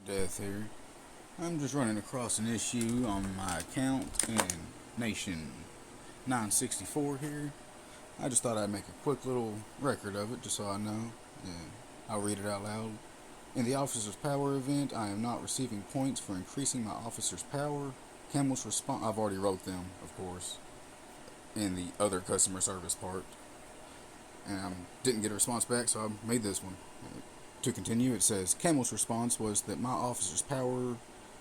Death here. I'm just running across an issue on my account in Nation 964 here. I just thought I'd make a quick little record of it just so I know. And I'll read it out loud. In the Officer's Power event, I am not receiving points for increasing my Officer's Power. Camel's response, I've already wrote them, of course, in the other customer service part. And I didn't get a response back, so I made this one. To continue, it says, Camel's response was that my officer's power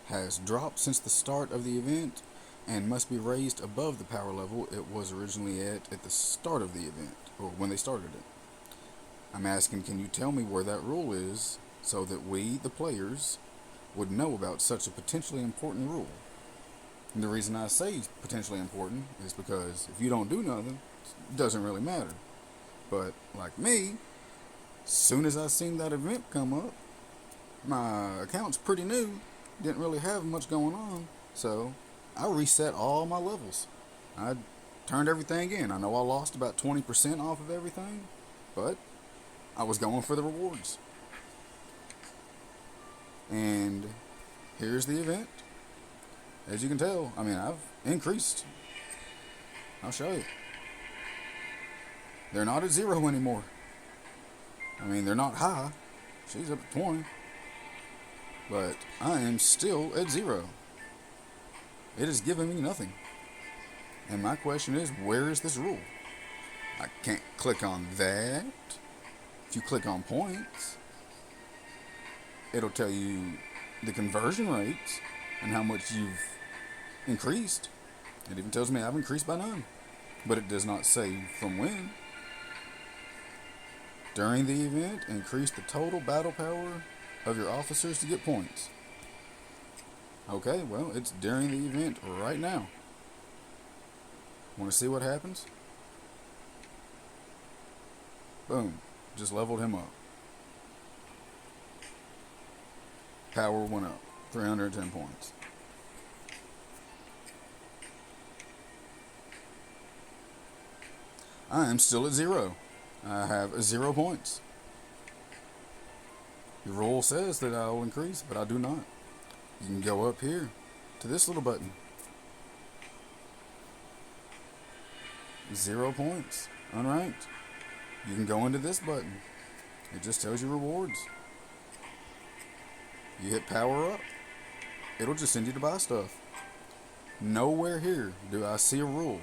has dropped since the start of the event and must be raised above the power level it was originally at the start of the event, or when they started it. I'm asking, can you tell me where that rule is so that we, the players, would know about such a potentially important rule? And the reason I say potentially important is because if you don't do nothing, it doesn't really matter. But like me, soon as I seen that event come up, my account's pretty new, didn't really have much going on, so I reset all my levels. I turned everything in. I know I lost about 20% off of everything, but I was going for the rewards. And here's the event. As you can tell, I've increased. I'll show you. They're not at 0 anymore. They're not high. She's up to 20. But I am still at 0. It is giving me nothing. And my question is, where is this rule? I can't click on that. If you click on points, it'll tell you the conversion rates and how much you've increased. It even tells me I've increased by none. But it does not say from when. During the event, increase the total battle power of your officers to get points. Okay, well, it's during the event right now. Want to see what happens? Boom. Just leveled him up. Power went up. 310 points. I am still at 0. I have 0 points. The rule says that I will increase, but I do not. You can go up here to this little button. 0 points. Unranked. You can go into this button. It just tells you rewards. You hit power up. It'll just send you to buy stuff. Nowhere here do I see a rule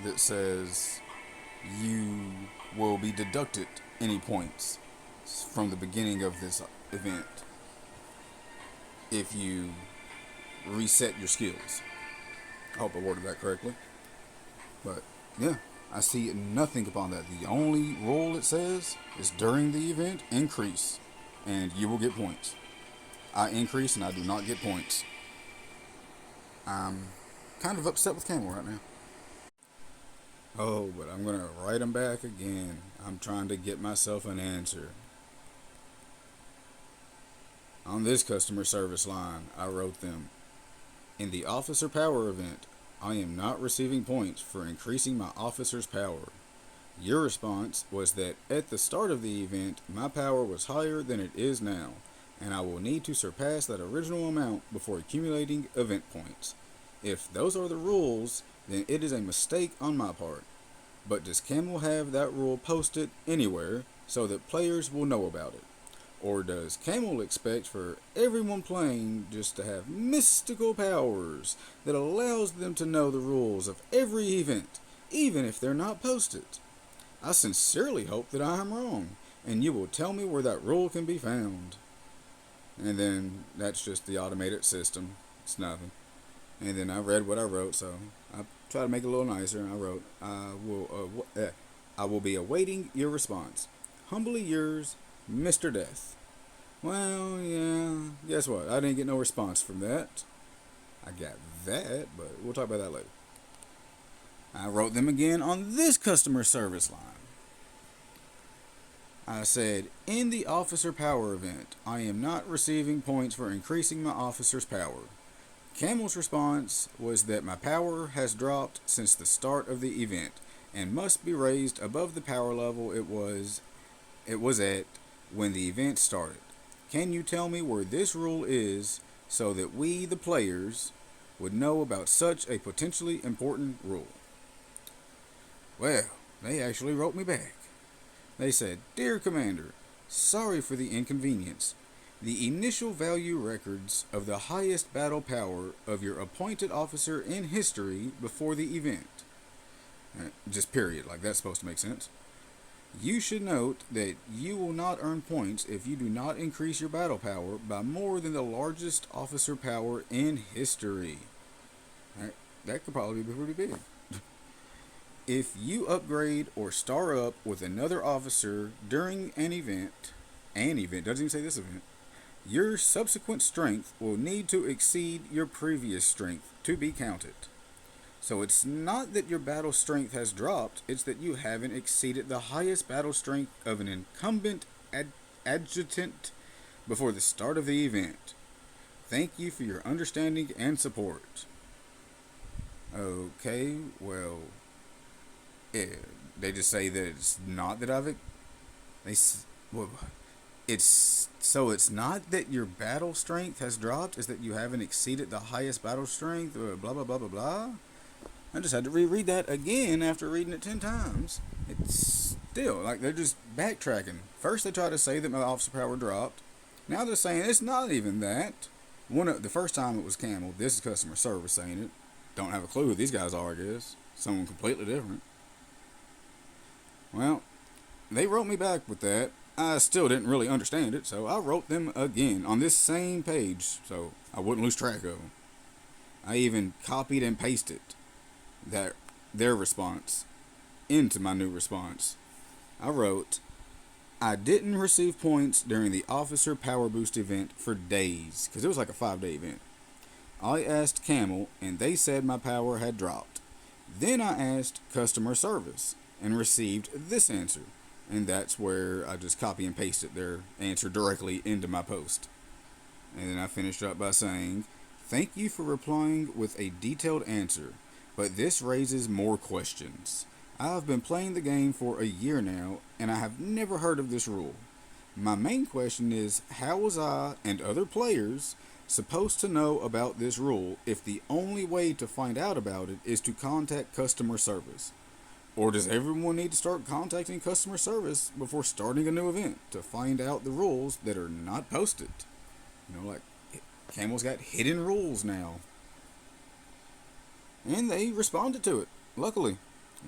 that says you will be deducted any points from the beginning of this event if you reset your skills. I hope I worded that correctly. But yeah, I see nothing upon that. The only rule it says is during the event, increase, and you will get points. I increase and I do not get points. I'm kind of upset with Camel right now. Oh, but I'm going to write them back again. I'm trying to get myself an answer. On this customer service line, I wrote them. In the Officer Power event, I am not receiving points for increasing my officer's power. Your response was that at the start of the event, my power was higher than it is now, and I will need to surpass that original amount before accumulating event points. If those are the rules, then it is a mistake on my part. But does Camel have that rule posted anywhere so that players will know about it? Or does Camel expect for everyone playing just to have mystical powers that allows them to know the rules of every event, even if they're not posted? I sincerely hope that I am wrong, and you will tell me where that rule can be found. And then that's just the automated system. It's nothing. And then I read what I wrote, so I tried to make it a little nicer, and I wrote, I will be awaiting your response. Humbly yours, Mr. Death. Well, yeah, guess what? I didn't get no response from that. I got that, but we'll talk about that later. I wrote them again on this customer service line. I said, in the Officer Power event, I am not receiving points for increasing my officer's power. Camel's response was that my power has dropped since the start of the event and must be raised above the power level it was at when the event started. Can you tell me where this rule is so that we, the players, would know about such a potentially important rule? Well, they actually wrote me back. They said, Dear Commander, sorry for the inconvenience. The initial value records of the highest battle power of your appointed officer in history before the event. Just period, like that's supposed to make sense. You should note that you will not earn points if you do not increase your battle power by more than the largest officer power in history. That could probably be pretty big. If you upgrade or star up with another officer during an event, doesn't even say this event, your subsequent strength will need to exceed your previous strength to be counted. So it's not that your battle strength has dropped, it's that you haven't exceeded the highest battle strength of an incumbent adjutant before the start of the event. Thank you for your understanding and support. Okay, well, yeah, they just say that it's not that it's not that your battle strength has dropped, it's that you haven't exceeded the highest battle strength, blah blah blah blah blah. I just had to reread that again after reading it 10 times. It's still, like, they're just backtracking. First they tried to say that my officer power dropped. Now they're saying it's not even that. The first time it was Camel. This is customer service saying it. Don't have a clue who these guys are, I guess. Someone completely different. Well, they wrote me back with that. I still didn't really understand it, so I wrote them again on this same page so I wouldn't lose track of them. I even copied and pasted their response into my new response. I wrote, I didn't receive points during the officer power boost event for days, because it was like a 5-day event. I asked Camel, and they said my power had dropped. Then I asked customer service, and received this answer, and that's where I just copy and pasted their answer directly into my post. And then I finished up by saying, thank you for replying with a detailed answer. But this raises more questions. I've been playing the game for a year now, and I have never heard of this rule. My main question is, how was I and other players supposed to know about this rule if the only way to find out about it is to contact customer service? Or does everyone need to start contacting customer service before starting a new event to find out the rules that are not posted? Like, Camel's got hidden rules now. And they responded to it, luckily.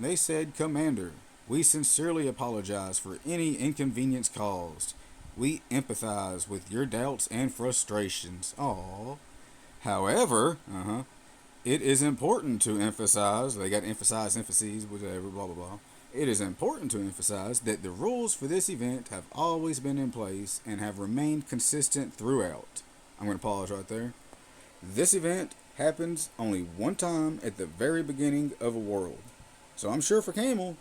They said, Commander, we sincerely apologize for any inconvenience caused. We empathize with your doubts and frustrations. Aww. However, it is important to emphasize, they got emphases, whatever, blah, blah, blah. It is important to emphasize that the rules for this event have always been in place and have remained consistent throughout. I'm going to pause right there. This event happens only one time at the very beginning of a world. So I'm sure for Camel,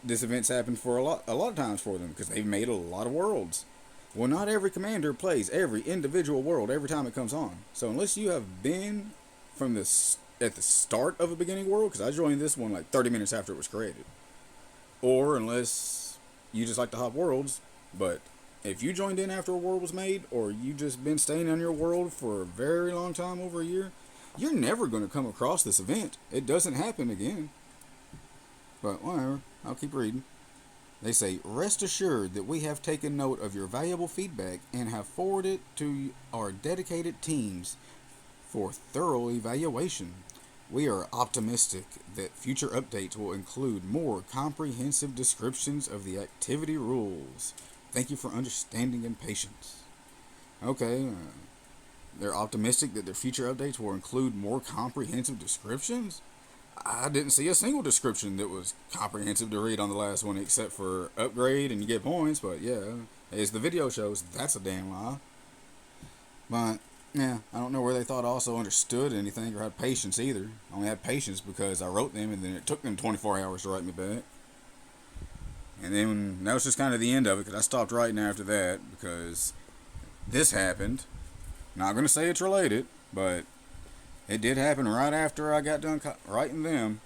this event's happened for a lot of times for them because they've made a lot of worlds. Well, not every commander plays every individual world every time it comes on. So unless you have been at the start of a beginning world, because I joined this one like 30 minutes after it was created, or unless you just like to hop worlds, but if you joined in after a world was made, or you just been staying on your world for a very long time, over a year, you're never going to come across this event. It doesn't happen again. But whatever, I'll keep reading. They say, rest assured that we have taken note of your valuable feedback and have forwarded it to our dedicated teams for thorough evaluation. We are optimistic that future updates will include more comprehensive descriptions of the activity rules. Thank you for understanding and patience. Okay, they're optimistic that their future updates will include more comprehensive descriptions? I didn't see a single description that was comprehensive to read on the last one except for upgrade and you get points, but yeah, as the video shows, that's a damn lie. But, yeah, I don't know where they thought I also understood anything or had patience either. I only had patience because I wrote them and then it took them 24 hours to write me back. And then that was just kind of the end of it because I stopped writing after that because this happened. Not going to say it's related, but it did happen right after I got done writing them.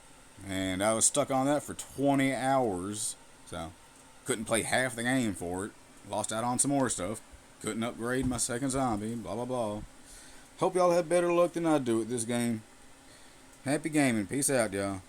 And I was stuck on that for 20 hours. So, couldn't play half the game for it. Lost out on some more stuff. Couldn't upgrade my second zombie. Blah, blah, blah. Hope y'all have better luck than I do at this game. Happy gaming. Peace out, y'all.